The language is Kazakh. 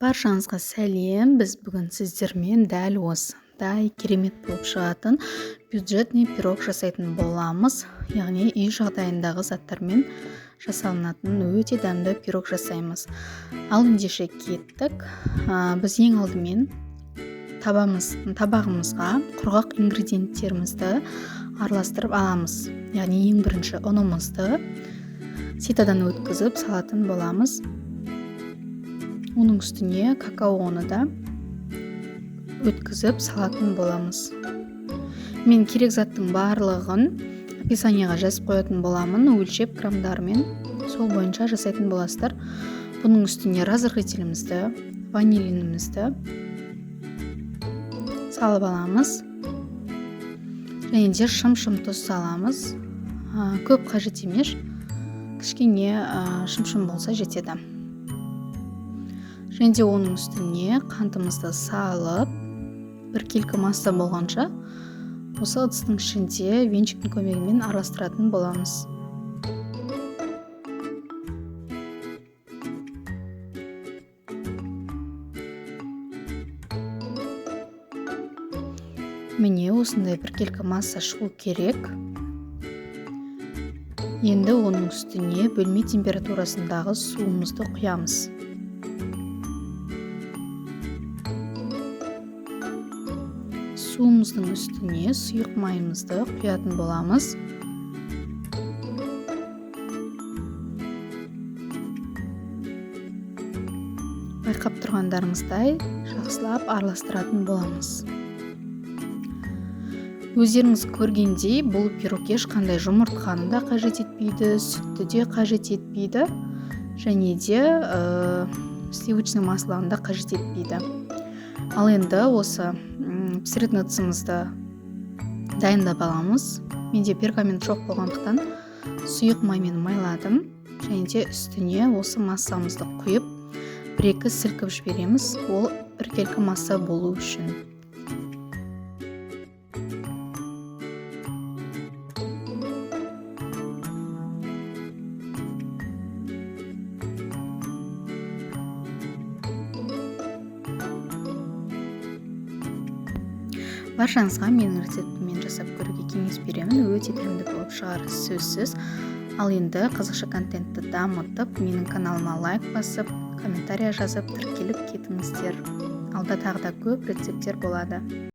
Баршаңызға сәлем. Біз бүгін сіздермен дәл осындай керемет болып шығатын бюджетный пирог жасайтын боламыз. Яғни үй жағдайындағы заттармен жасалынатын өте дәмді пирог жасаймыз. Ал ендеше кеттік. Біз ең алдымен табағымызға құрғақ ингредиенттерімізді араластырып аламыз. Яғни ең бірінші ұнымызды ситадан өткізіп салатын боламыз. Оның үстіне какаоны да өткізіп салатын боламыз. Мен керек заттың барлығын описанияға жазып қоятын боламын, өлшеп грамдармен, сол бойынша жасайтын боласыздар. Бұның үстіне разрыхителімізді, ванилинімізді салып аламыз. Және де шым-шым тұз саламыз. Көп қажет емес, кішкене шым-шым болса жетеді. Және де оның үстіне қантымызды салып, біркелкі масса болғанша осы ыдыстың ішінде венчиктің көмегімен араластыратын боламыз. Міне осындай біркелкі масса шығу керек. Енді оның үстіне бөлме температурасындағы суымызды құямыз. Суымыздың үстіне сұйық майымызды құятын боламыз. Байқап тұрғандарыңыздай жақсылап араластыратын боламыз. Өздеріңіз көргендей, бұл пирог ешқандай жұмыртқаны да қажет етпейді, сүтті де қажет етпейді, және де сливочный маслоны да қажет етпейді. Ал енді осы пісіретін ыдысымызды дайындап аламыз. Менде пергамент жоқ болғандықтан сұйық маймен майладым. Және де үстіне осы массамызды құйып, бір-екі сілкіп жібереміз. Ол біркелкі масса болу үшін. Баршаңызға менің рецептіммен жасап көруге кеңес беремін. Өте дәмді болып шығар сөзсіз. Ал енді қазақша контентті дамытып, менің каналыма лайк басып, комментария жазып, тіркеліп кетіңіздер. Алда тағы да көп рецепттер болады.